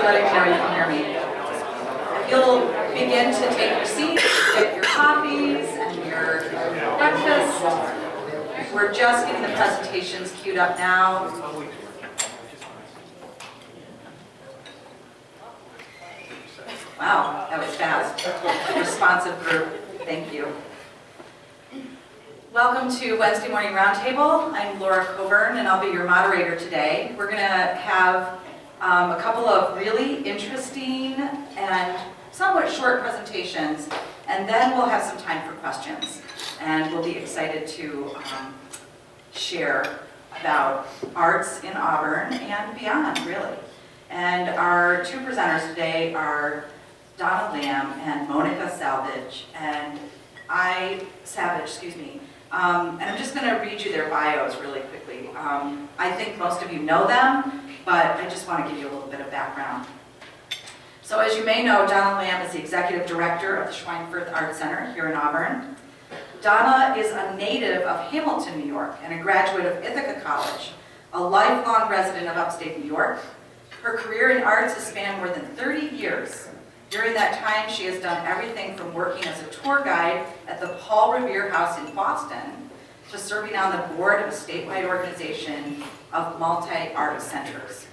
for letting me know you can hear me. If you'll begin to take your seats, get your coffees and your breakfast. We're just getting the presentations queued up now. Wow, that was fast. Responsive group, thank you. Welcome to Wednesday Morning Roundtable. I'm Laura Coburn, and I'll be your moderator today. We're going to have a couple of really interesting and somewhat short presentations, and then we'll have some time for questions. And we'll be excited to share about arts in Auburn and beyond, really. And our two presenters today are Donna Lamb and Monica Savage, and I'm just going to read you their bios really quickly. I think most of you know them, but I just want to give you a little bit of background. So as you may know, Donna Lamb is the Executive Director of the Schweinfurth Art Center here in Auburn. Donna is a native of Hamilton, New York, and a graduate of Ithaca College, a lifelong resident of upstate New York. Her career in arts has spanned more than 30 years. During that time, she has done everything from working as a tour guide at the Paul Revere House in Boston to serving on the board of a statewide organization of multi-art centers.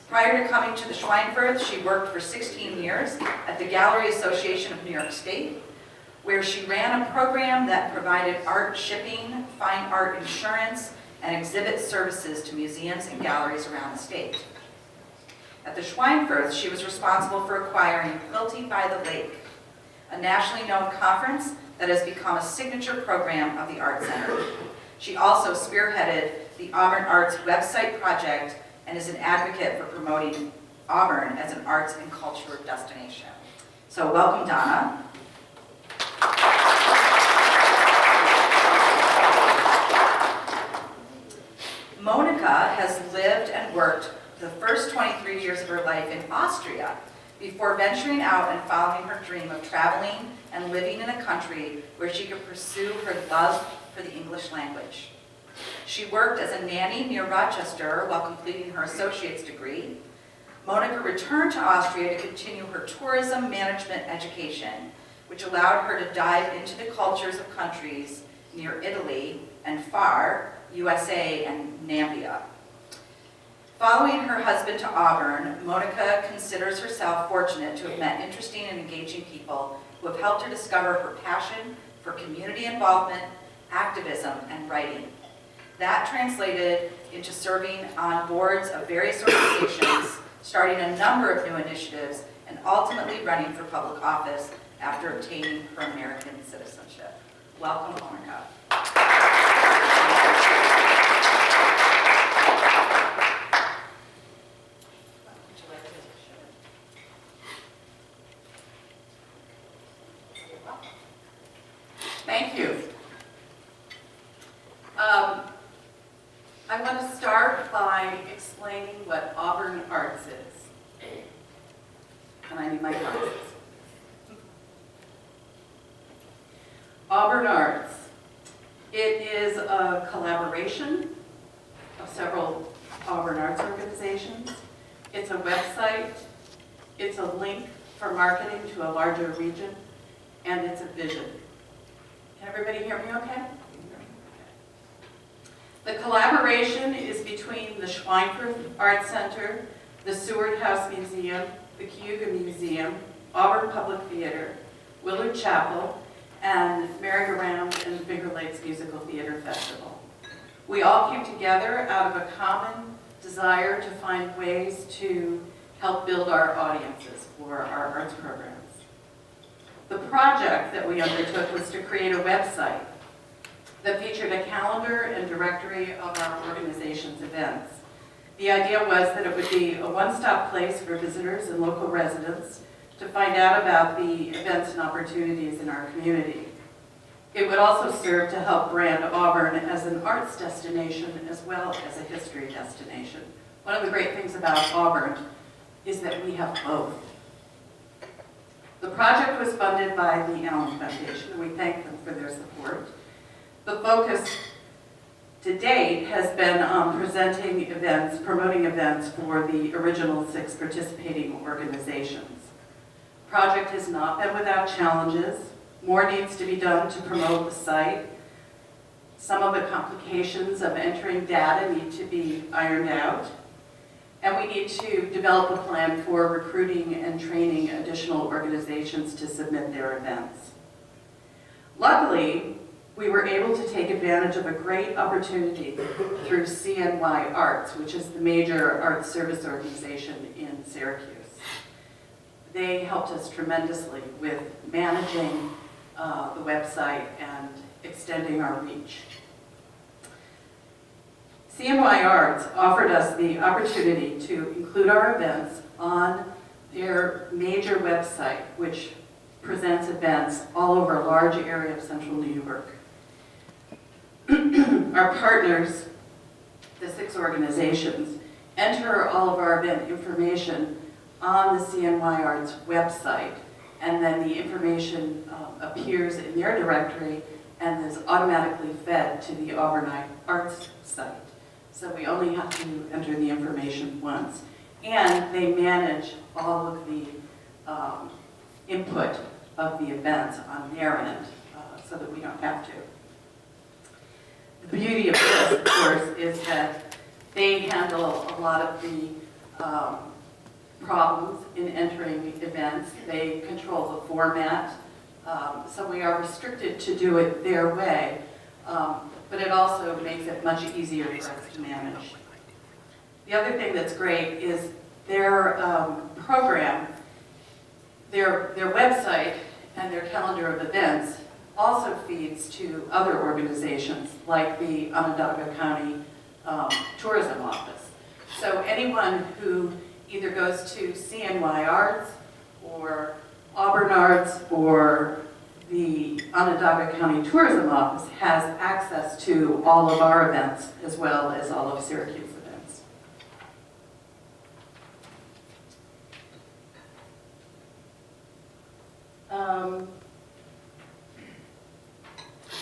Prior to coming to the Schweinfurth, she worked for 16 years at the Gallery Association of New York State, where she ran a program that provided art shipping, fine art insurance, and exhibit services to museums and galleries around the state. At the Schweinfurth, she was responsible for acquiring Quilty by the Lake, a nationally known conference that has become a signature program of the Art Center. She also spearheaded the Auburn Arts website project and is an advocate for promoting Auburn as an arts and culture destination. So welcome, Donna. Monica has lived and worked the first 23 years of her life in Austria before venturing out and following her dream of traveling and living in a country where she could pursue her love for the English language. She worked as a nanny near Rochester while completing her associate's degree. Monica returned to Austria to continue her tourism management education, which allowed her to dive into the cultures of countries near Italy and far, USA and Namibia. Following her husband to Auburn, Monica considers herself fortunate to have met interesting and engaging people who have helped her discover her passion for community involvement, activism, and writing. That translated into serving on boards of various organizations, starting a number of new initiatives, and ultimately running for public office after obtaining her American citizenship. Welcome, Monica. Thank you. I want to start by explaining what Auburn Arts is. And I need my glasses. Auburn Arts. It is a collaboration of several Auburn Arts organizations. It's a website. It's a link for marketing to a larger region. And it's a vision. Can everybody hear me okay? The collaboration is between the Schweinfurth Art Center, the Seward House Museum, the Cayuga Museum, Auburn Public Theater, Willard Chapel, and Merry-Go-Round and Finger Lakes Musical Theater Festival. We all came together out of a common desire to find ways to help build our audiences for our arts programs. The project that we undertook was to create a website that featured a calendar and directory of our organization's events. The idea was that it would be a one-stop place for visitors and local residents to find out about the events and opportunities in our community. It would also serve to help brand Auburn as an arts destination as well as a history destination. One of the great things about Auburn is that we have both. The project was funded by the Allen Foundation, and we thank them for their support. The focus to date has been presenting events, promoting events for the original 6 participating organizations. The project has not been without challenges. More needs to be done to promote the site. Some of the complications of entering data need to be ironed out. And we need to develop a plan for recruiting and training additional organizations to submit their events. Luckily, we were able to take advantage of a great opportunity through CNY Arts, which is the major arts service organization in Syracuse. They helped us tremendously with managing the website and extending our reach. CNY Arts offered us the opportunity to include our events on their major website, which presents events all over a large area of central New York. Our partners, the 6 organizations, enter all of our event information on the CNY Arts website, and then the information appears in their directory and is automatically fed to the Auburn Arts site. So we only have to enter the information once. And they manage all of the input of the events on their end so that we don't have to. The beauty of this, of course, is that they handle a lot of the problems in entering events. They control the format, so we are restricted to do it their way, but it also makes it much easier for us to manage. The other thing that's great is their program, their website and their calendar of events also feeds to other organizations like the Onondaga County Tourism Office. So anyone who either goes to CNY Arts or Auburn Arts or the Onondaga County Tourism Office has access to all of our events as well as all of Syracuse events.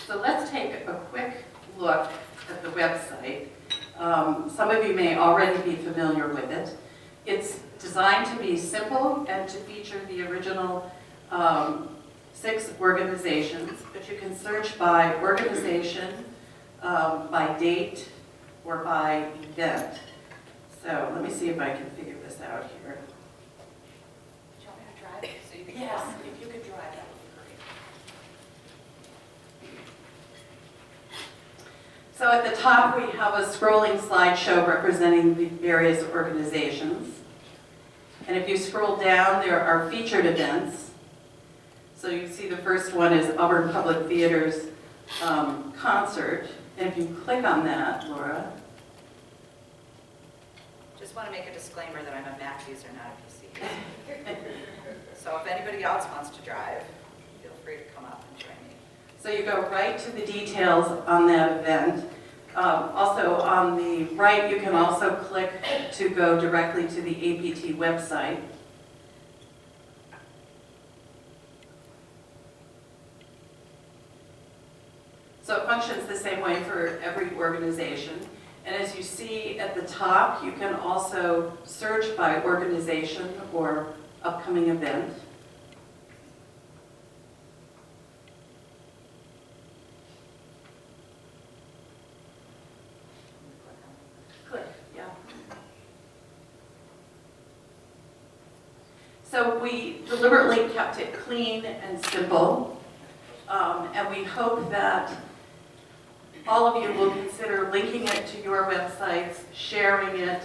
So let's take a quick look at the website. Some of you may already be familiar with it. It's designed to be simple and to feature the original 6 organizations, but you can search by organization, by date, or by event. So let me see if I can figure this out here. Do you want me to drive so you can Yes, if you could drive, that would be great. So at the top, we have a scrolling slideshow representing the various organizations. And if you scroll down, there are featured events. So you can see the first one is Auburn Public Theater's concert. And if you click on that, Laura. Just want to make a disclaimer that I'm a Mac user, not a PC user. So if anybody else wants to drive, feel free to come up and join me. So you go right to the details on that event. Also on the right, you can also click to go directly to the APT website. So it functions the same way for every organization. And as you see at the top, you can also search by organization or upcoming event. Click, yeah. So we deliberately kept it clean and simple, and we hope that all of you will consider linking it to your websites, sharing it,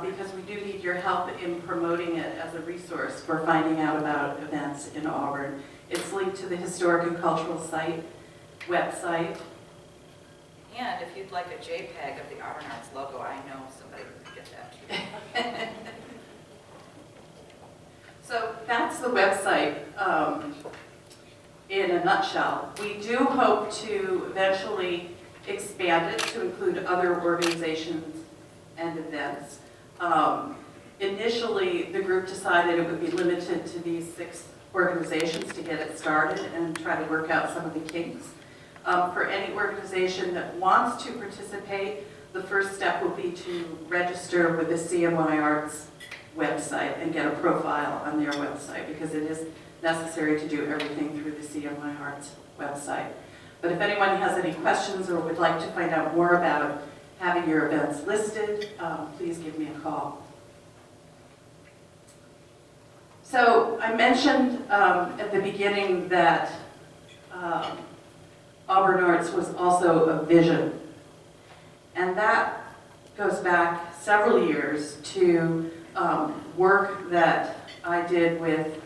because we do need your help in promoting it as a resource for finding out about events in Auburn. It's linked to the Historic and Cultural Site website. And if you'd like a JPEG of the Auburn Arts logo, I know somebody who can get that to you. So that's the website in a nutshell. We do hope to eventually expand it to include other organizations and events. Initially, the group decided it would be limited to these 6 organizations to get it started and try to work out some of the kinks. For any organization that wants to participate, the first step will be to register with the CNY Arts website and get a profile on their website, because it is necessary to do everything through the CNY Arts website. But if anyone has any questions or would like to find out more about having your events listed, please give me a call. So I mentioned at the beginning that Auburn Arts was also a vision. And that goes back several years to work that I did with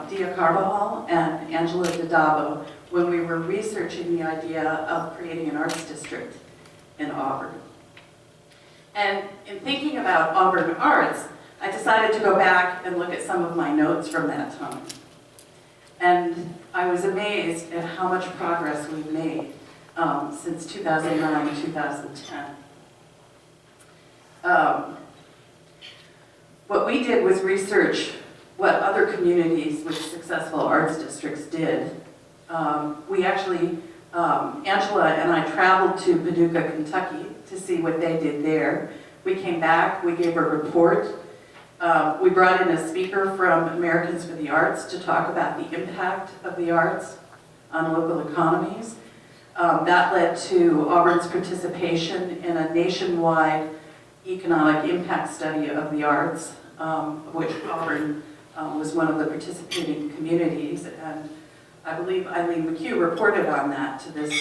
Dia Carvajal and Angela Dadavo when we were researching the idea of creating an arts district in Auburn. And in thinking about Auburn Arts, I decided to go back and look at some of my notes from that time. And I was amazed at how much progress we've made since 2009, 2010. What we did was research what other communities with successful arts districts did. We actually, Angela and I traveled to Paducah, Kentucky to see what they did there. We came back, we gave a report. We brought in a speaker from Americans for the Arts to talk about the impact of the arts on local economies. That led to Auburn's participation in a nationwide economic impact study of the arts, which Auburn was one of the participating communities, and I believe Eileen McHugh reported on that to this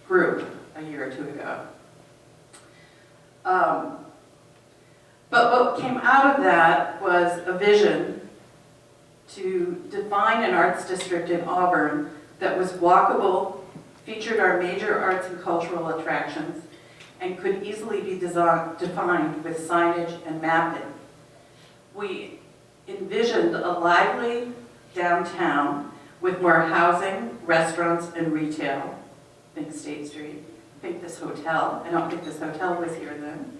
group a year or two ago. But what came out of that was a vision to define an arts district in Auburn that was walkable, featured our major arts and cultural attractions, and could easily be defined with signage and mapping. We envisioned a lively downtown with more housing, restaurants, and retail. Think State Street. Think this hotel. I don't think this hotel was here then.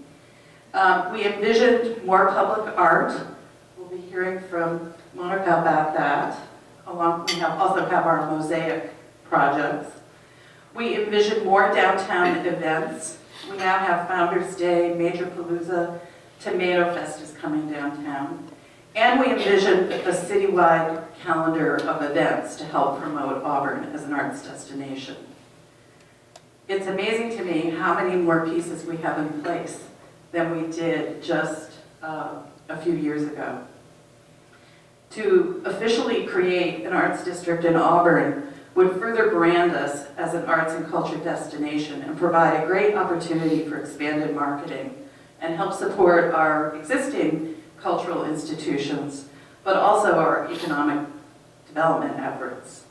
We envisioned more public art. We'll be hearing from Monica about that. We also have our mosaic projects. We envisioned more downtown events. We now have Founders Day, Major Palooza, Tomato Fest is coming downtown. And we envisioned a citywide calendar of events to help promote Auburn as an arts destination. It's amazing to me how many more pieces we have in place than we did just a few years ago. To officially create an arts district in Auburn would further brand us as an arts and culture destination and provide a great opportunity for expanded marketing and help support our existing cultural institutions, but also our economic development efforts.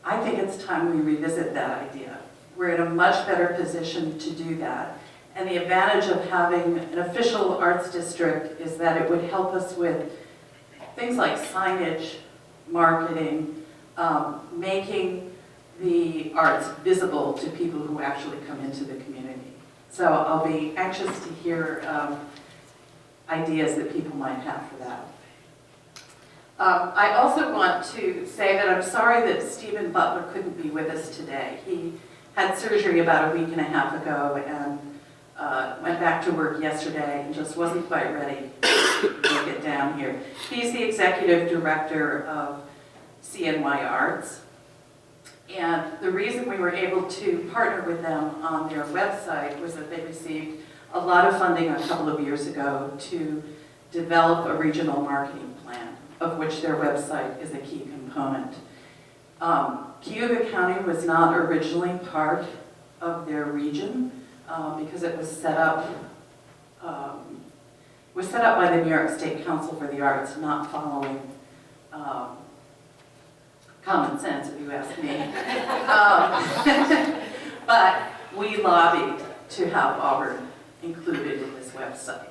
I think it's time we revisit that idea. We're in a much better position to do that. And the advantage of having an official arts district is that it would help us with things like signage, marketing, making the arts visible to people who actually come into the community. So I'll be anxious to hear ideas that people might have for that. I also want to say that I'm sorry that Stephen Butler couldn't be with us today. He had surgery about a week and a half ago and went back to work yesterday and just wasn't quite ready to make it down here. He's the executive director of CNY Arts. And the reason we were able to partner with them on their website was that they received a lot of funding a couple of years ago to develop a regional marketing plan, of which their website is a key component. Cayuga County was not originally part of their region because it was set up by the New York State Council for the Arts, not following common sense, if you ask me. But we lobbied to have Auburn included in this website.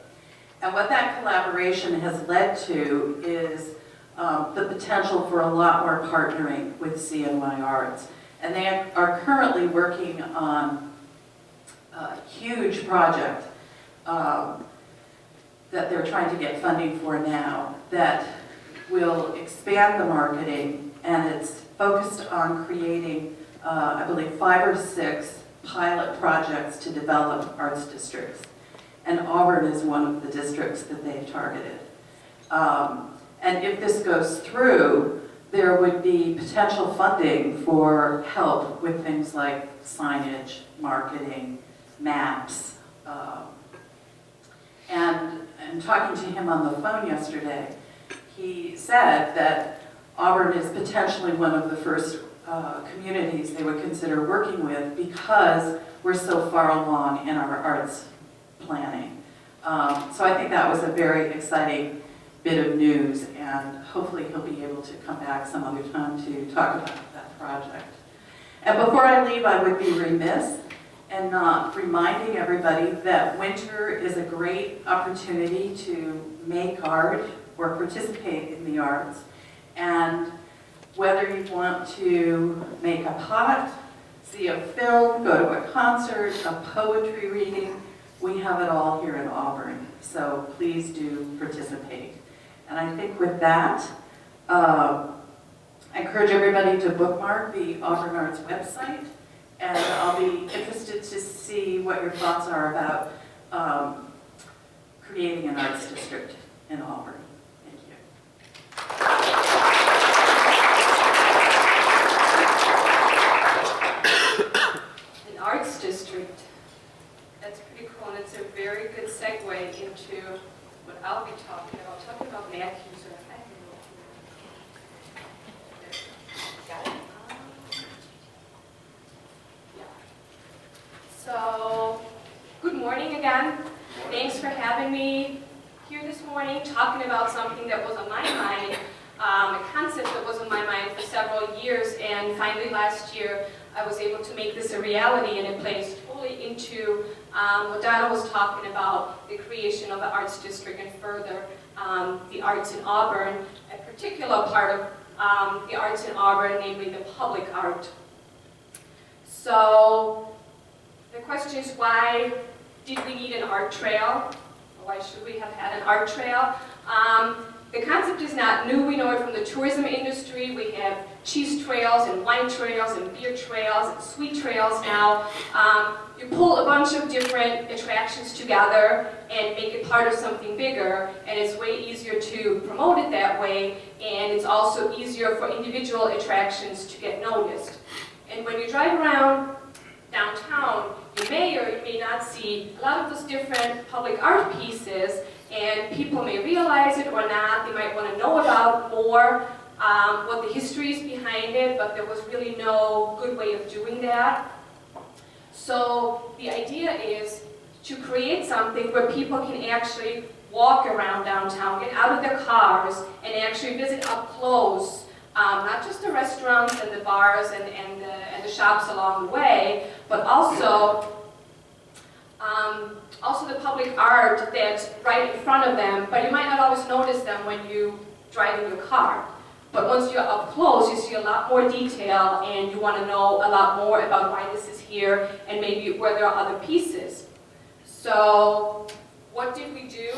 And what that collaboration has led to is the potential for a lot more partnering with CNY Arts. And they are currently working on a huge project that they're trying to get funding for now that will expand the marketing, and it's focused on creating I believe, 5 or 6 pilot projects to develop arts districts. And Auburn is one of the districts that they've targeted. And if this goes through, there would be potential funding for help with things like signage, marketing, maps. And talking to him on the phone yesterday, he said that Auburn is potentially one of the first communities they would consider working with because we're so far along in our arts planning. So I think that was a very exciting bit of news, and hopefully he'll be able to come back some other time to talk about that project. And before I leave, I would be remiss in not reminding everybody that winter is a great opportunity to make art or participate in the arts. And whether you want to make a pot, see a film, go to a concert, a poetry reading, we have it all here in Auburn. So please do participate. And I think with that, I encourage everybody to bookmark the Auburn Arts website, and I'll be interested to see what your thoughts are about creating an arts district in Auburn. Thank you. An arts district. That's pretty cool, and it's a very good segue into what I'll be talking about. Talking about Matthews. Got it? Yeah. So, good morning again. Thanks for having me here this morning, talking about something that was on my mind, a concept that was on my mind for several years, and finally last year I was able to make this a reality, and it plays totally into what Donna was talking about, the creation of the Arts District and further the arts in Auburn, a particular part of the arts in Auburn, namely the public art. So the question is, why did we need an art trail? Why should we have had an art trail? The concept is not new. We know it from the tourism industry. We have cheese trails and wine trails and beer trails and sweet trails now. You pull a bunch of different attractions together and make it part of something bigger, and it's way easier to promote it that way, and it's also easier for individual attractions to get noticed. And when you drive around downtown, you may or you may not see a lot of those different public art pieces, and people may realize it or not. They might want to know about more what the history is behind it, but there was really no good way of doing that. So the idea is to create something where people can actually walk around downtown, get out of their cars, and actually visit up close, not just the restaurants and the bars and the shops along the way, but also the public art that's right in front of them, but you might not always notice them when you drive in your car. But once you're up close, you see a lot more detail, and you want to know a lot more about why this is here and maybe where there are other pieces. So what did we do?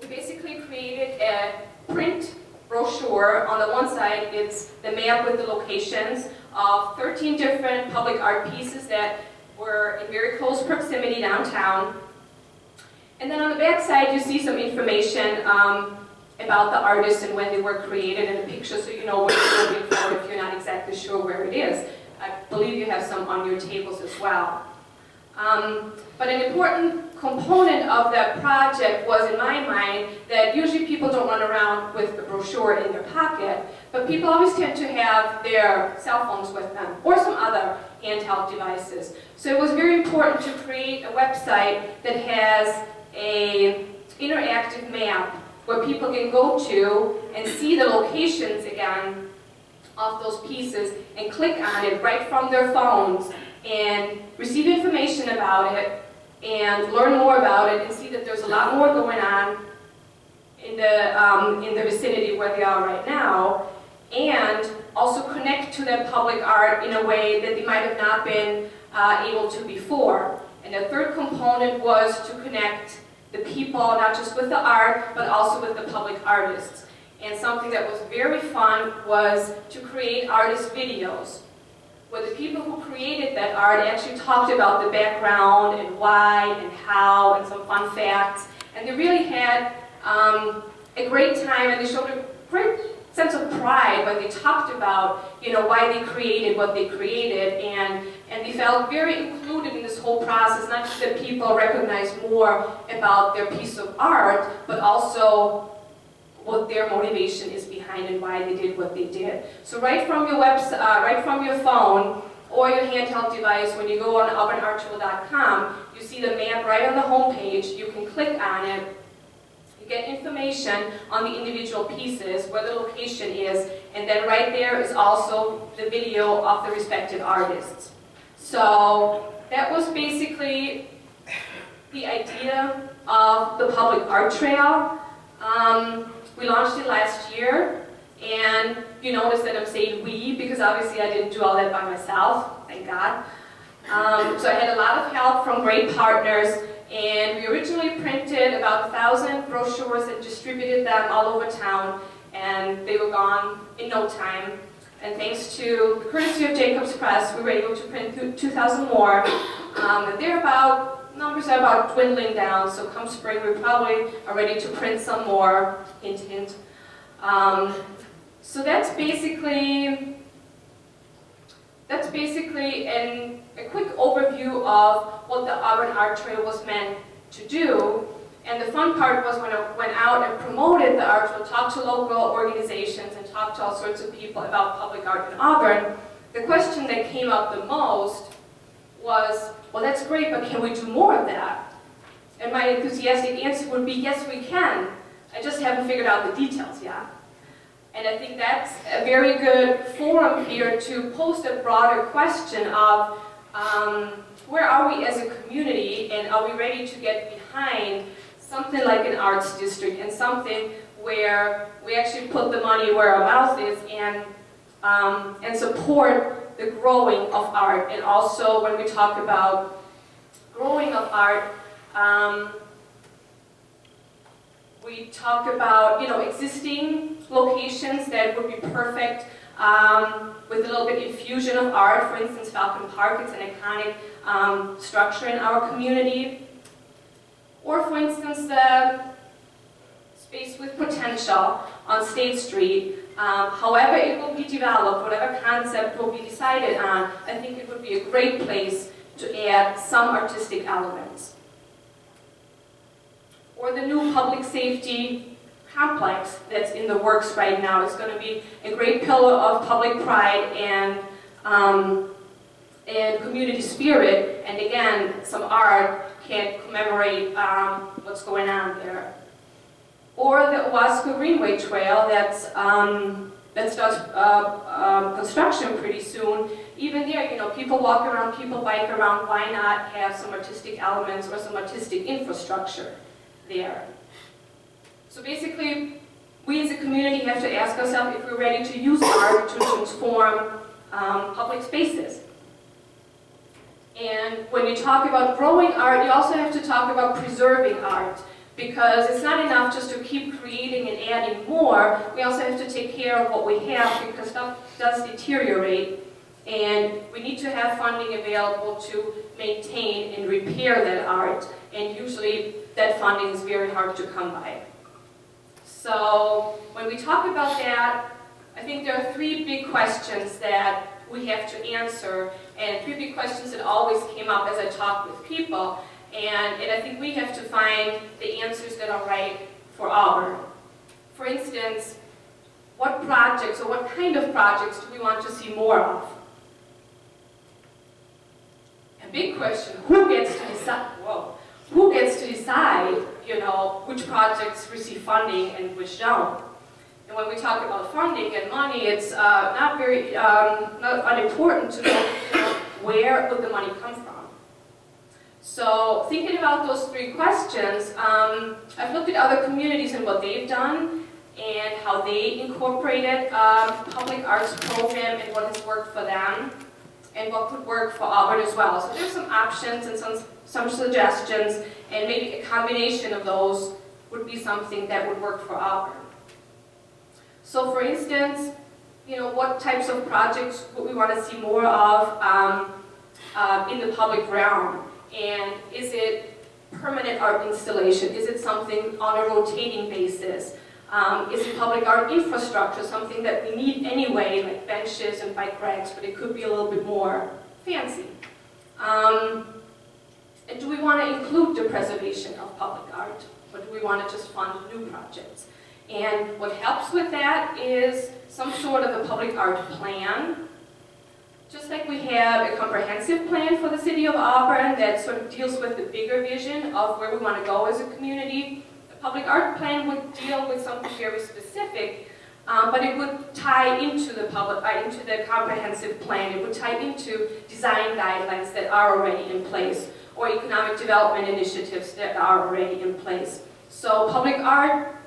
We basically created a print brochure. On the one side, it's the map with the locations of 13 different public art pieces that were in very close proximity downtown. And then on the back side, you see some information about the artists and when they were created, and a picture so you know what you're looking for if you're not exactly sure where it is. I believe you have some on your tables as well. But an important component of that project was, in my mind, that usually people don't run around with the brochure in their pocket, but people always tend to have their cell phones with them or some other handheld devices. So it was very important to create a website that has an interactive map where people can go to and see the locations again of those pieces and click on it right from their phones and receive information about it and learn more about it and see that there's a lot more going on in the vicinity where they are right now, and also connect to that public art in a way that they might have not been able to before. And the third component was to connect the people, not just with the art, but also with the public artists. And something that was very fun was to create artist videos. where the people who created that art actually talked about the background and why and how and some fun facts. And they really had a great time, and they showed a great sense of pride when they talked about, you know, why they created what they created, and they felt very included in this whole process, not just that people recognize more about their piece of art, but also what their motivation is behind and why they did what they did. So right from your website, right from your phone or your handheld device, when you go on auburnarttool.com, you see the map right on the home page. You can click on it. You get information on the individual pieces, where the location is, and then right there is also the video of the respective artists. So that was basically the idea of the public art trail. We launched it last year, and you notice that I'm saying we, because obviously I didn't do all that by myself, thank God. So I had a lot of help from great partners, and we originally printed about 1,000 brochures and distributed them all over town, and they were gone in no time. And thanks to the courtesy of Jacobs Press, we were able to print 2,000 more. Numbers are about dwindling down, so come spring we probably are ready to print some more, hint hint. So that's basically a quick overview of what the Auburn Art Trail was meant to do. And the fun part was when I went out and promoted the art trail, talked to local organizations and talked to all sorts of people about public art in Auburn, the question that came up the most was, well, that's great, but can we do more of that? And my enthusiastic answer would be, yes, we can. I just haven't figured out the details yet. And I think that's a very good forum here to post a broader question of where are we as a community, and are we ready to get behind something like an arts district and something where we actually put the money where our mouth is and support the growing of art. And also when we talk about growing of art, we talk about, you know, existing locations that would be perfect with a little bit infusion of art. For instance, Falcon Park, it's an iconic structure in our community. Or for instance, the space with potential on State Street. However it will be developed, whatever concept will be decided on, I think it would be a great place to add some artistic elements. Or the new public safety complex that's in the works right now is going to be a great pillar of public pride and community spirit, and again, some art can commemorate what's going on there. Or the Owasco Greenway Trail that starts construction pretty soon. Even there, you know, people walk around, people bike around. Why not have some artistic elements or some artistic infrastructure there? So basically, we as a community have to ask ourselves if we're ready to use art to transform public spaces. And when you talk about growing art, you also have to talk about preserving art, because it's not enough just to keep creating and adding more. We also have to take care of what we have, because stuff does deteriorate, and we need to have funding available to maintain and repair that art, and usually that funding is very hard to come by. So when we talk about that, I think there are three big questions that we have to answer, and three big questions that always came up as I talked with people, and I think we have to find the answers that are right for Auburn. For instance, what projects or what kind of projects do we want to see more of? A big question, who gets to decide? Whoa. Who gets to decide, you know, which projects receive funding and which don't? And when we talk about funding and money, it's not unimportant to know, where would the money come from. So thinking about those three questions, I've looked at other communities and what they've done and how they incorporated public arts program and what has worked for them and what could work for Auburn as well. So there's some options and some suggestions, and maybe a combination of those would be something that would work for Auburn. So for instance, what types of projects would we want to see more of in the public realm? And is it permanent art installation? Is it something on a rotating basis? Is it public art infrastructure, something that we need anyway, like benches and bike racks, but it could be a little bit more fancy? And do we want to include the preservation of public art, or do we want to just fund new projects? And what helps with that is some sort of a public art plan. Just like we have a comprehensive plan for the city of Auburn that sort of deals with the bigger vision of where we want to go as a community, the public art plan would deal with something very specific, but it would tie into the comprehensive plan. It would tie into design guidelines that are already in place, or economic development initiatives that are already in place. So public art,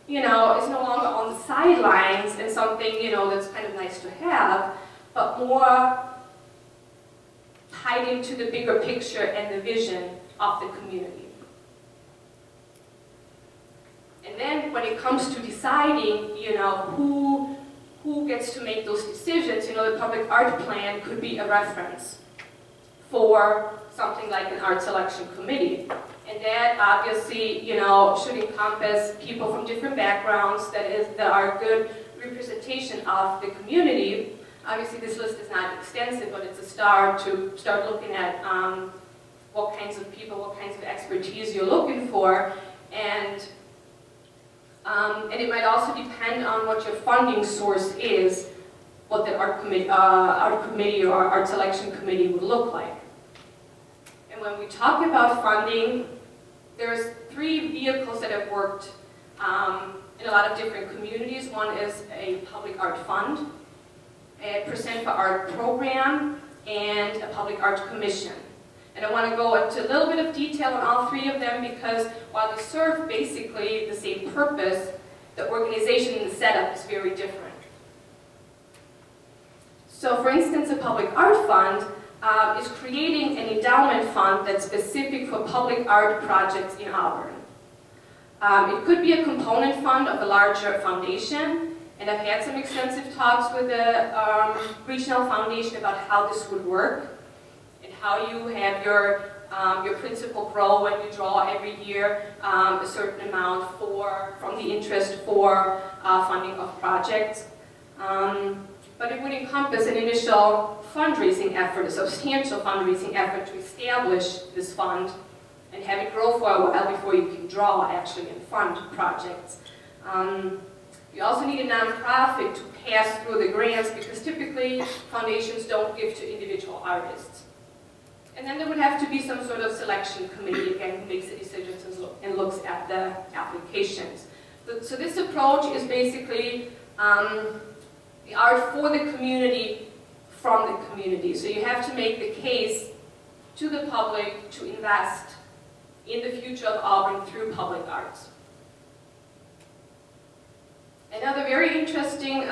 is no longer on the sidelines and something, that's kind of nice to have, but more tied into the bigger picture and the vision of the community. And then when it comes to deciding, who gets to make those decisions, the public art plan could be a reference for something like an art selection committee. And that obviously, should encompass people from different backgrounds that are a good representation of the community. Obviously, this list is not extensive, but it's a start to start looking at what kinds of people, what kinds of expertise you're looking for. And it might also depend on what your funding source is, what the art committee or art selection committee would look like. And when we talk about funding, there's 3 vehicles that have worked in a lot of different communities. One is a public art fund, a Percent for Art program, and a public art commission. And I want to go into a little bit of detail on all 3 of them because while they serve basically the same purpose, the organization and the setup is very different. So for instance, a public art fund is creating an endowment fund that's specific for public art projects in Auburn. It could be a component fund of a larger foundation, and I've had some extensive talks with the regional foundation about how this would work and how you have your principal grow when you draw every year a certain amount from the interest for funding of projects. But it would encompass an initial fundraising effort, a substantial fundraising effort to establish this fund and have it grow for a while before you can draw actually and fund projects. You also need a nonprofit to pass through the grants because typically foundations don't give to individual artists. And then there would have to be some sort of selection committee, again, who makes the decisions and looks at the applications. So this approach is basically the art for the community, from the community. So you have to make the case to the public to invest in the future of Auburn through public arts. Another very interesting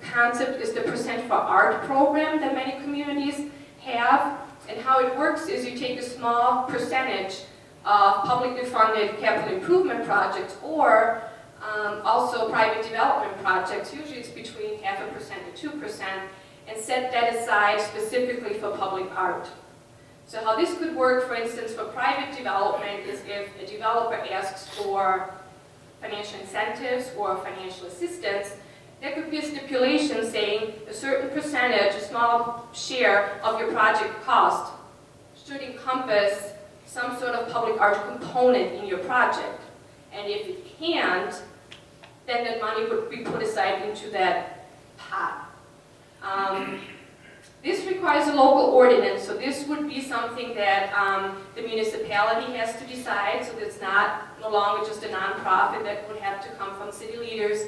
concept is the Percent for Art program that many communities have. And how it works is you take a small percentage of publicly funded capital improvement projects or also private development projects, usually it's between 0.5% and 2%, and set that aside specifically for public art. So how this could work, for instance, for private development is if a developer asks for financial incentives or financial assistance, there could be a stipulation saying a certain percentage, a small share of your project cost should encompass some sort of public art component in your project. And if it can't, then that money would be put aside into that pot. This requires a local ordinance, so this would be something that the municipality has to decide, so it's no longer just a nonprofit that would have to come from city leaders.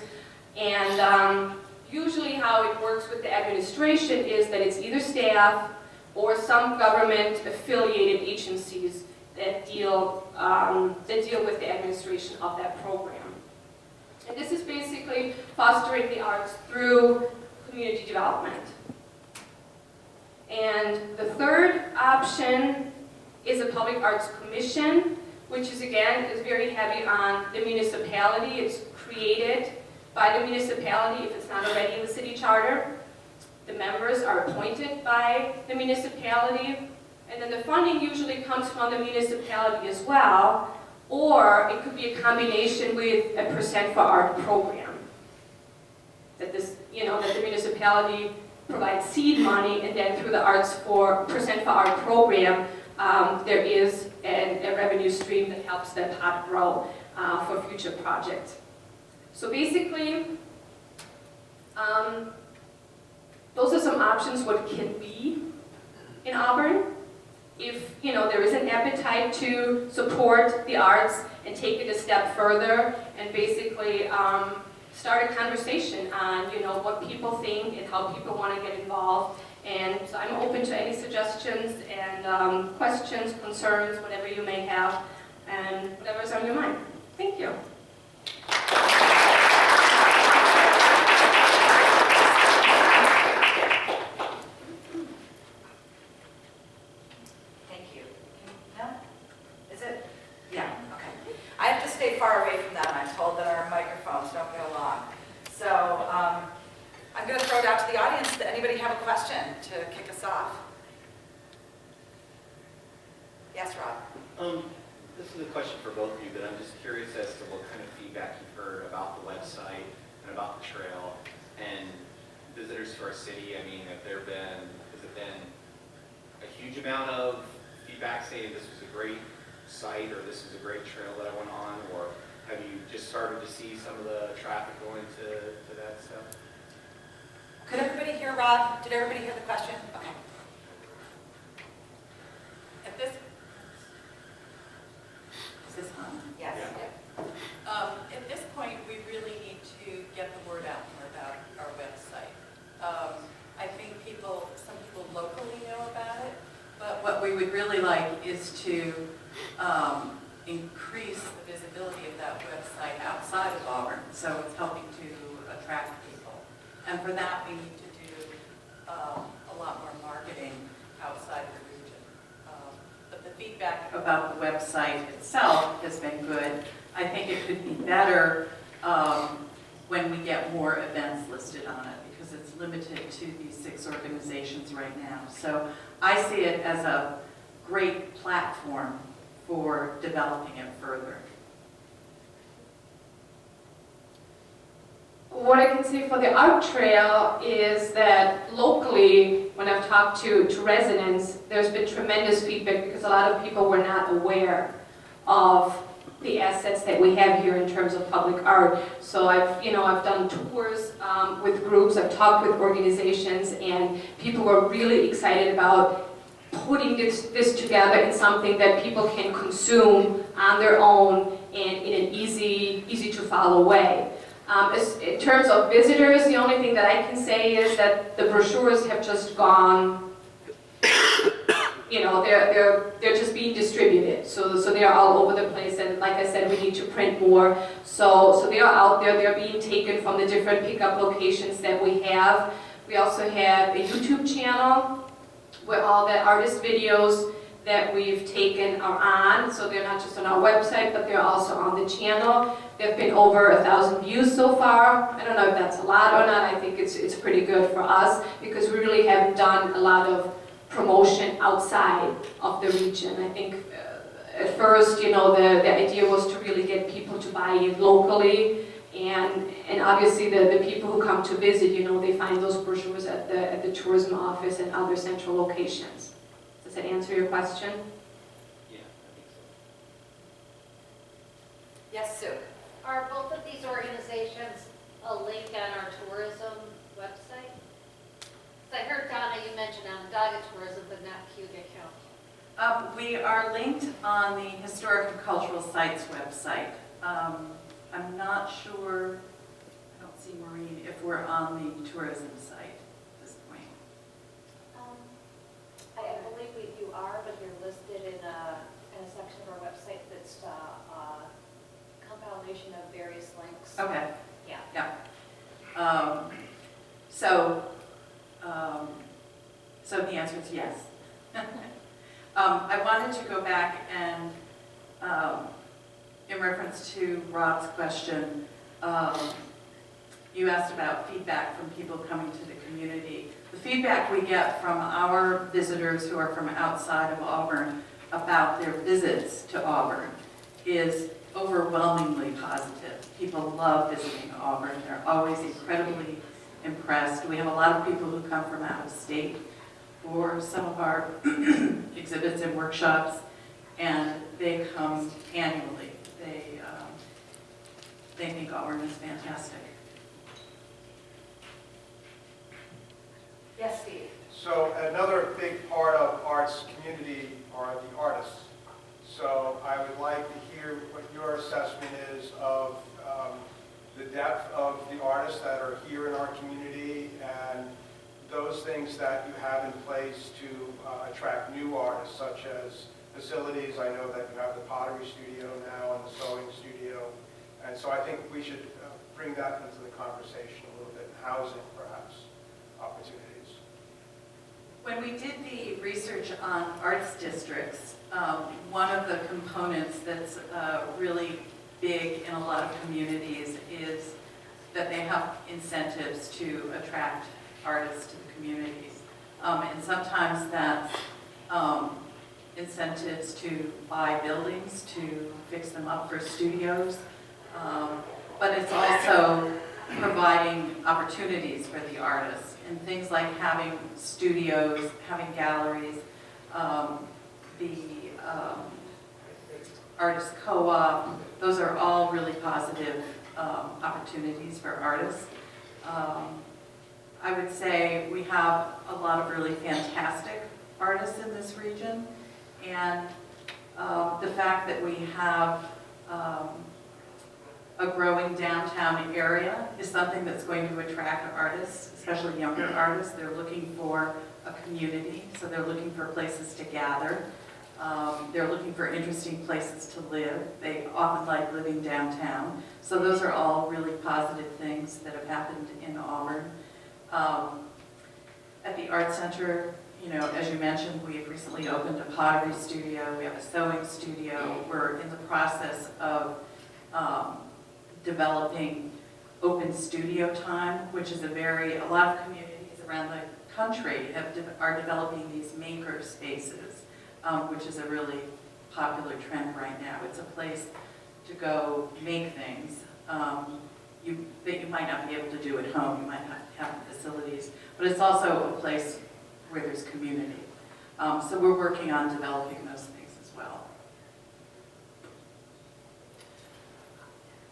And usually how it works with the administration is that it's either staff or some government-affiliated agencies that deal with the administration of that program. And this is basically fostering the arts through community development. And the third option is a public arts commission, which is again very heavy on the municipality. It's created by the municipality if it's not already in the city charter. The members are appointed by the municipality, and then the funding usually comes from the municipality as well, or it could be a combination with a percent for art program. That this, that the municipality provides seed money, and then through the percent for art program, there is a revenue stream that helps that pot grow for future projects. So basically, those are some options what can be in Auburn. If there is an appetite to support the arts and take it a step further and basically start a conversation on what people think and how people want to get involved. And so I'm open to any suggestions and questions, concerns, whatever you may have, and whatever's on your mind. Thank you. Thank you. No? Is it? Yeah, okay. I have to stay far away from that. I'm told that our microphones don't get along. So I'm going to throw it out to the audience. Does anybody have a question to kick us off? Yes, Rob. This is a question for both of you, but I'm just curious as to what kind of feedback you've heard about the website and about the trail and visitors to our city. I mean, has it been a huge amount of feedback saying this was a great site or this was a great trail that I went on, or have you just started to see some of the traffic going to that stuff? Could everybody hear Rob? Did everybody hear the question? Okay. At this, is this on? Yes. Yeah. At this point, we really need to get the word out more about our website. I think some people locally know about it, but what we would really like is to increase the visibility of that website outside of Auburn, so it's helping to attract people. And for that, we need to do a lot more marketing outside the region. But the feedback about the website itself has been good. I think it could be better when we get more events listed on it, because it's limited to these 6 organizations right now. So I see it as a great platform for developing it further. What I can say for the art trail is that locally, when I've talked to residents, there's been tremendous feedback because a lot of people were not aware of the assets that we have here in terms of public art. So I've done tours with groups, I've talked with organizations, and people were really excited about putting this together in something that people can consume on their own and in an easy to follow way. In terms of visitors, the only thing that I can say is that the brochures have just gone, they're just being distributed. So they are all over the place, and like I said, we need to print more. So they are out there, they're being taken from the different pickup locations that we have. We also have a YouTube channel where all the artist videos that we've taken are on. So they're not just on our website, but they're also on the channel. There have been over 1,000 views so far. I don't know if that's a lot or not. I think it's pretty good for us because we really haven't done a lot of promotion outside of the region. I think at first, the idea was to really get people to buy in locally, and obviously the people who come to visit, they find those brochures at the tourism office and other central locations. Does that answer your question? Yeah, I think so. Yes, Sue. Are both of these organizations a link on our tourism website? So I heard, Donna, you mentioned Onondaga Tourism, but not Cayuga County. We are linked on the Historic and Cultural Sites website. I'm not sure, I don't see Maureen, if we're on the tourism site at this point. I believe you are, but you're listed in a section of our website that's a compilation of various links. Okay. Yeah. So the answer is yes. I wanted to go back and, in reference to Rob's question, you asked about feedback from people coming to the community. The feedback we get from our visitors who are from outside of Auburn about their visits to Auburn is overwhelmingly positive. People love visiting Auburn. They're always incredibly impressed. We have a lot of people who come from out of state for some of our exhibits and workshops, and they come annually. They think Auburn is fantastic. Yes, Steve? So another big part of arts community are the artists. So I would like to hear what your assessment is of the depth of the artists that are here in our community and those things that you have in place to attract new artists, such as facilities. I know that you have the pottery studio now and the sewing studio. And so I think we should bring that into the conversation a little bit. Housing, perhaps, opportunities. When we did the research on arts districts, one of the components that's really big in a lot of communities is that they have incentives to attract artists to the communities. And sometimes that's incentives to buy buildings, to fix them up for studios. But it's also providing opportunities for the artists and things like having studios, having galleries, the artist co-op. Those are all really positive opportunities for artists. I would say we have a lot of really fantastic artists in this region, and the fact that we have a growing downtown area is something that's going to attract artists, especially younger artists. They're looking for a community, so they're looking for places to gather. They're looking for interesting places to live. They often like living downtown. So those are all really positive things that have happened in Auburn. At the Art Center, you know, as you mentioned, we have recently opened a pottery studio. We have a sewing studio. We're in the process of developing open studio time, which is a lot of communities around the country are developing these maker spaces, which is a really popular trend right now. It's a place to go make things that you might not be able to do at home. You might not have the facilities, but it's also a place where there's community. So we're working on developing those things as well.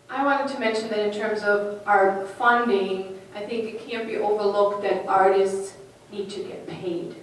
I wanted to mention that in terms of art funding, I think it can't be overlooked that artists need to get paid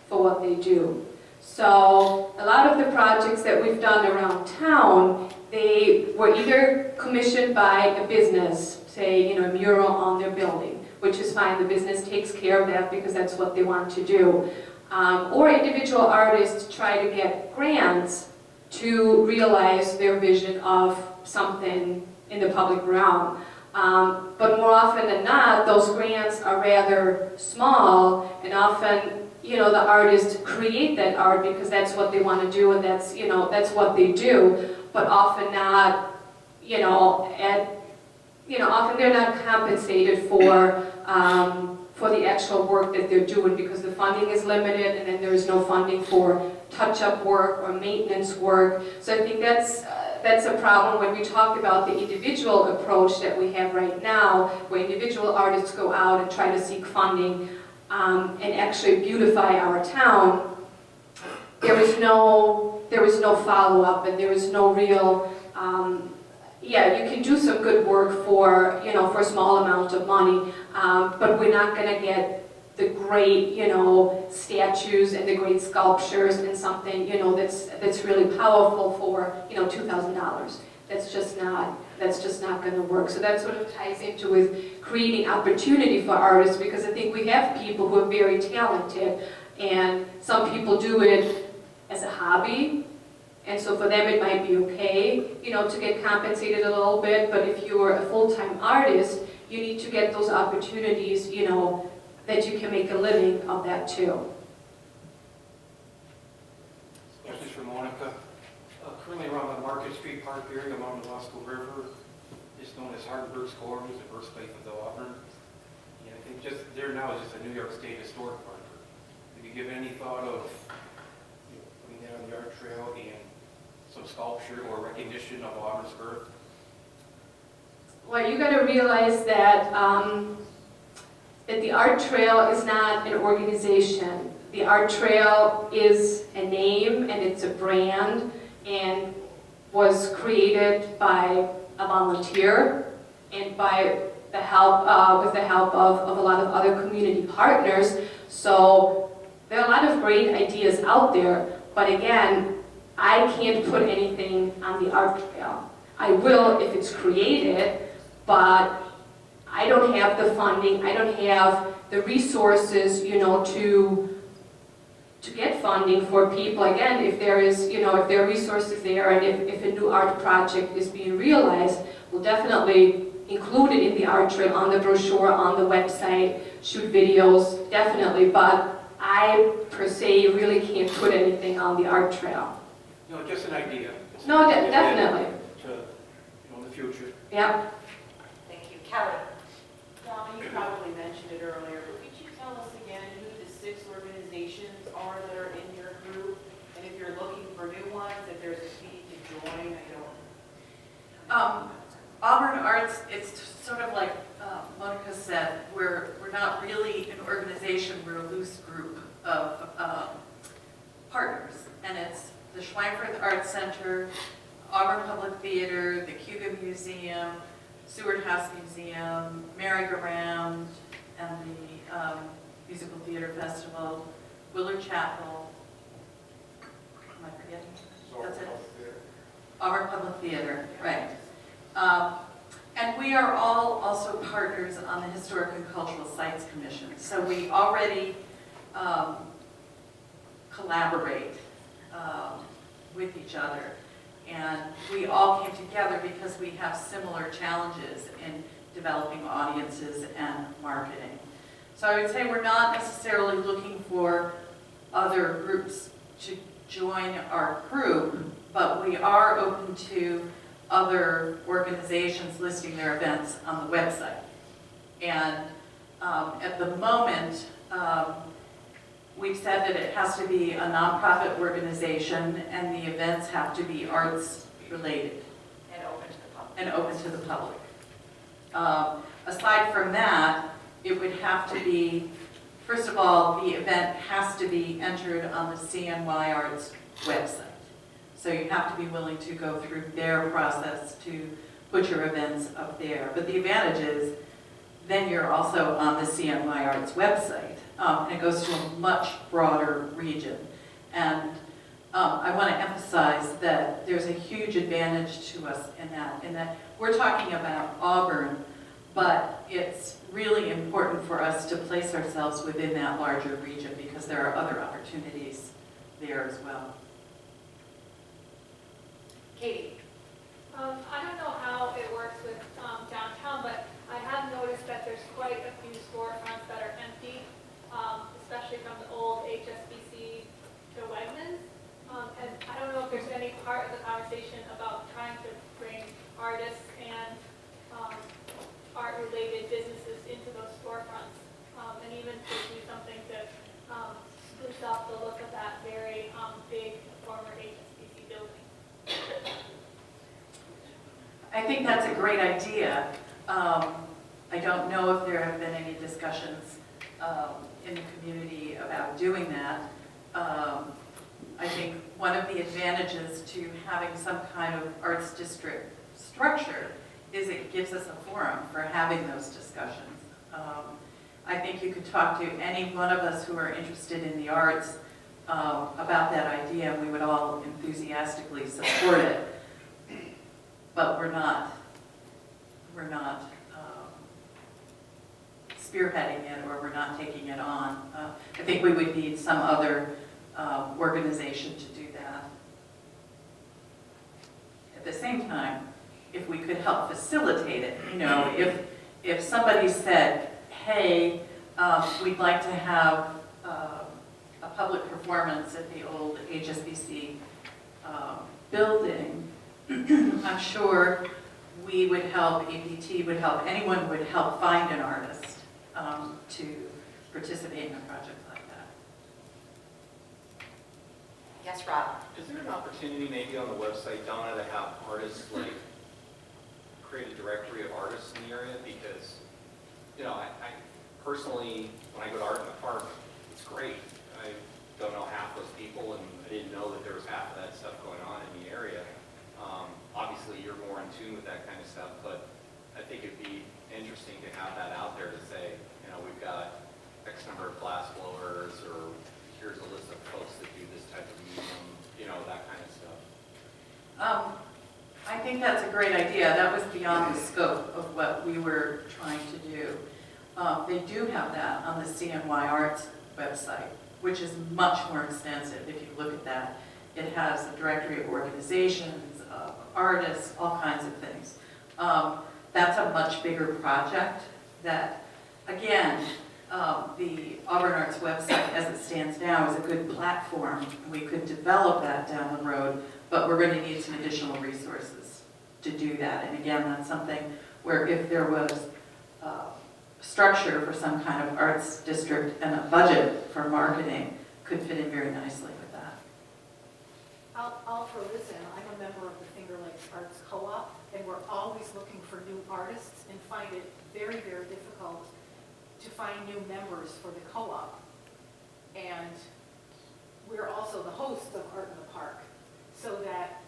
for what they do. So a lot of the projects that we've done around town, they were either commissioned by a business, say, you know, a mural on their building, which is fine. The business takes care of that because that's what they want to do. Or individual artists try to get grants to realize their vision of something in the public realm. But more often than not, those grants are rather small, and often, you know, the artists create that art because that's what they want to do, and that's, you know, that's what they do. But often not, often they're not compensated for the actual work that they're doing because the funding is limited, and then there is no funding for touch-up work or maintenance work. So I think that's a problem when we talk about the individual approach that we have right now, where individual artists go out and try to seek funding and actually beautify our town. There was no follow-up, and there was no real. You can do some good work for a small amount of money, but we're not going to get the great, statues and the great sculptures and something, that's really powerful for, $2,000. That's just not going to work. So that sort of ties into with creating opportunity for artists, because I think we have people who are very talented, and some people do it as a hobby. And so for them it might be okay, to get compensated a little bit, but if you're a full-time artist, you need to get those opportunities, that you can make a living of that too. This is for Monica. Currently around the Market Street Park area along the Wasco River just known as Hardenberg's Corners, the birthplace of the Auburn. And I think just there now is just a New York State historic marker. Have you given any thought of putting that on the art trail and some sculpture or recognition of Auburn's birth? Well, you got to realize that that the art trail is not an organization. The art trail is a name and it's a brand and was created by a volunteer and by the help with the help of a lot of other community partners. So there are a lot of great ideas out there, but again, I can't put anything on the art trail. I will if it's created, but I don't have the funding, I don't have the resources, to get funding for people. Again, if there is, if there are resources there and if a new art project is being realized, we'll definitely include it in the art trail, on the brochure, on the website, shoot videos, definitely, but I, per se, really can't put anything on the art trail. No, just an idea. No, definitely. In the future. Yep. Thank you. Kelly? Donna, you probably mentioned it earlier, but could you tell us again who the 6 organizations are that are in your group? And if you're looking for new ones, if there's a fee to join, I don't. Auburn Arts, it's sort of like Monica said, we're not really an organization, we're a loose group of partners. And it's the Schweinfurth Arts Center, Auburn Public Theater, the Cuba Museum, Seward House Museum, Merry-Go-Round, and the Musical Theater Festival, Willard Chapel. Am I forgetting? That's it? Auburn Public Theater, right. And we are all also partners on the Historic and Cultural Sites Commission. So we already collaborate with each other. And we all came together because we have similar challenges in developing audiences and marketing. So I would say we're not necessarily looking for other groups to join our group, but we are open to other organizations listing their events on the website. And at the moment, we've said that it has to be a nonprofit organization and the events have to be arts related. And open to the public. And open to the public. Aside from that, it would have to be, first of all, the event has to be entered on the CNY Arts website. So you have to be willing to go through their process to put your events up there. But the advantage is, then you're also on the CNY Arts website. And it goes to a much broader region. And I want to emphasize that there's a huge advantage to us in that we're talking about Auburn, but it's really important for us to place ourselves within that larger region because there are other opportunities there as well. Katie? I don't know how it works with downtown, but I have noticed that there's quite a few storefronts that are empty, especially from the old HSBC to Wegmans. And I don't know if there's any part of the conversation about trying to bring artists and art-related businesses into those storefronts, and even to do something to spruce up the look of that very big former HSBC building. I think that's a great idea. I don't know if there have been any discussions in the community about doing that. I think one of the advantages to having some kind of arts district structure is it gives us a forum for having those discussions. I think you could talk to any one of us who are interested in the arts about that idea, and we would all enthusiastically support it. But we're not spearheading it, or we're not taking it on. I think we would need some other organization to do that. At the same time, if we could help facilitate it, if somebody said, hey, we'd like to have a public performance at the old HSBC building, I'm sure we would help, APT would help, anyone would help find an artist to participate in a project like that. Yes, Rob? Is there an opportunity maybe on the website, Donna, to have artists like create a directory of artists in the area? Because, you know, I personally, when I go to Art in the Park, it's great. I don't know half those people, and I didn't know that there was half of that stuff going on in the area. Obviously, you're more in tune with that kind of stuff, but I think it'd be interesting to have that out there to say, you know, we've got X number of glass blowers, or here's a list of folks that do this type of medium, you know, that kind of stuff. I think that's a great idea. That was beyond the scope of what we were trying to do. They do have that on the CNY Arts website, which is much more extensive if you look at that. It has a directory of organizations, of artists, all kinds of things. That's a much bigger project that, again, the Auburn Arts website as it stands now is a good platform. We could develop that down the road, but we're going to need some additional resources to do that. And again, that's something where if there was structure for some kind of arts district and a budget for marketing, could fit in very nicely with that. I'll throw this in. I'm a member of the Finger Lakes Arts Co-op, and we're always looking for new artists and find it very, very difficult to find new members for the co-op. And we're also the hosts of Art in the Park, so that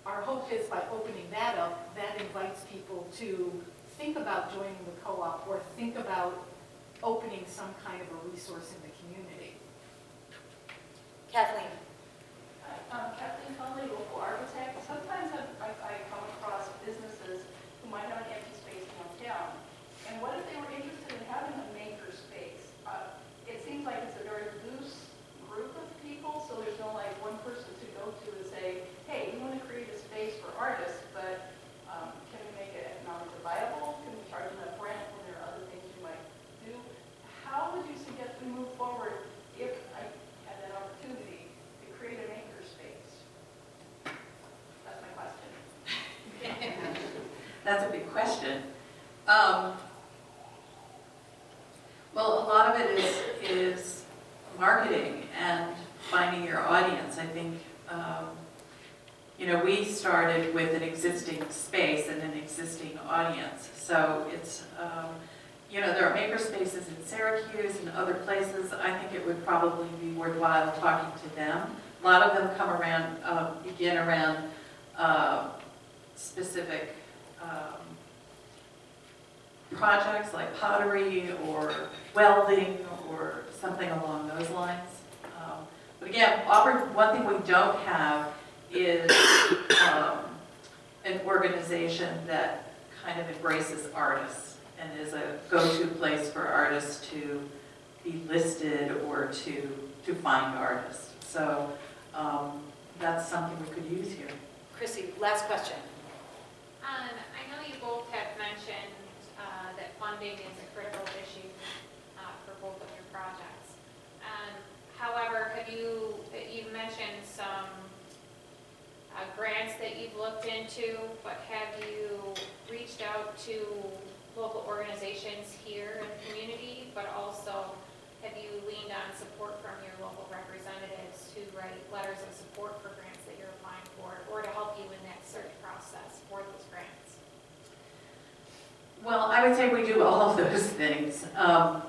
our hope is by opening that up, that invites people to think about joining the co-op or think about opening some kind of a resource in the community. Kathleen? Kathleen Conley, local architect. Sometimes I come across businesses who might have an empty space downtown. And what if they were interested in having a maker space? It seems like it's a very loose group of people, so there's no like one person to go to and say, hey, we want to create a space for artists, but can we make it economically viable? Can we charge enough rent when there are other things we might do? How would you suggest we move forward if I had that opportunity to create a maker space? That's my question. That's a big question. Well, a lot of it is marketing and finding your audience. I think, you know, we started with an existing space and an existing audience. So it's, you know, there are maker spaces in Syracuse and other places. I think it would probably be worthwhile talking to them. A lot of them come around, begin around specific projects like pottery or welding or something along those lines. But again, Auburn, one thing we don't have is an organization that kind of embraces artists and is a go-to place for artists to be listed or to find artists. So that's something we could use here. Chrissy, last question. I know you both have mentioned that funding is a critical issue for both of your projects. However, you've mentioned some grants that you've looked into, but have you reached out to local organizations here in the community, but also have you leaned on support from your local representatives to write letters of support for grants that you're applying for, or to help you in that search process for those grants? Well, I would say we do all of those things. I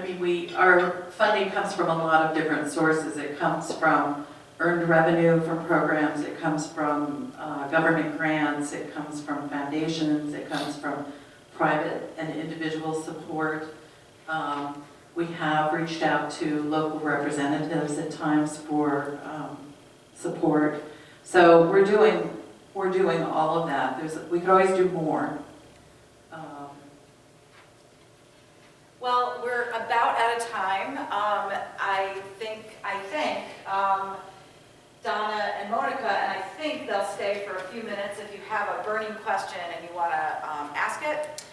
mean, our funding comes from a lot of different sources. It comes from earned revenue from programs. It comes from government grants. It comes from foundations. It comes from private and individual support. We have reached out to local representatives at times for support. So we're doing all of that. We could always do more. Well, we're about out of time. I think Donna and Monica, and I think they'll stay for a few minutes if you have a burning question and you want to ask it.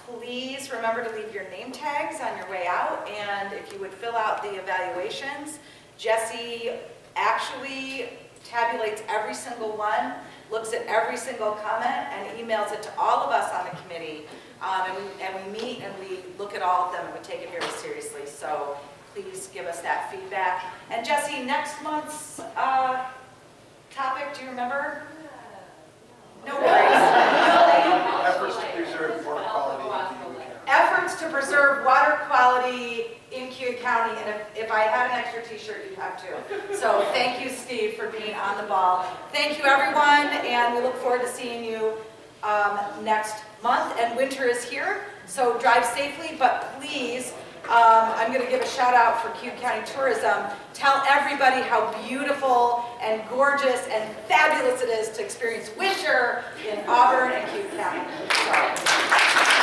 Please remember to leave your name tags on your way out, and if you would fill out the evaluations. Jesse actually tabulates every single one, looks at every single comment, and emails it to all of us on the committee. And we meet and we look at all of them and we take it very seriously. So please give us that feedback. And Jesse, next month's topic, do you remember? No worries. Efforts to preserve water quality in Cuyahoga County. Efforts to preserve water quality in Cuyahoga County, and if I had an extra t-shirt, you'd have two. So thank you, Steve, for being on the ball. Thank you, everyone, and we look forward to seeing you next month. And winter is here, so drive safely, but please, I'm going to give a shout out for Cuyahoga County Tourism. Tell everybody how beautiful and gorgeous and fabulous it is to experience winter in Auburn and Cuyahoga County. So.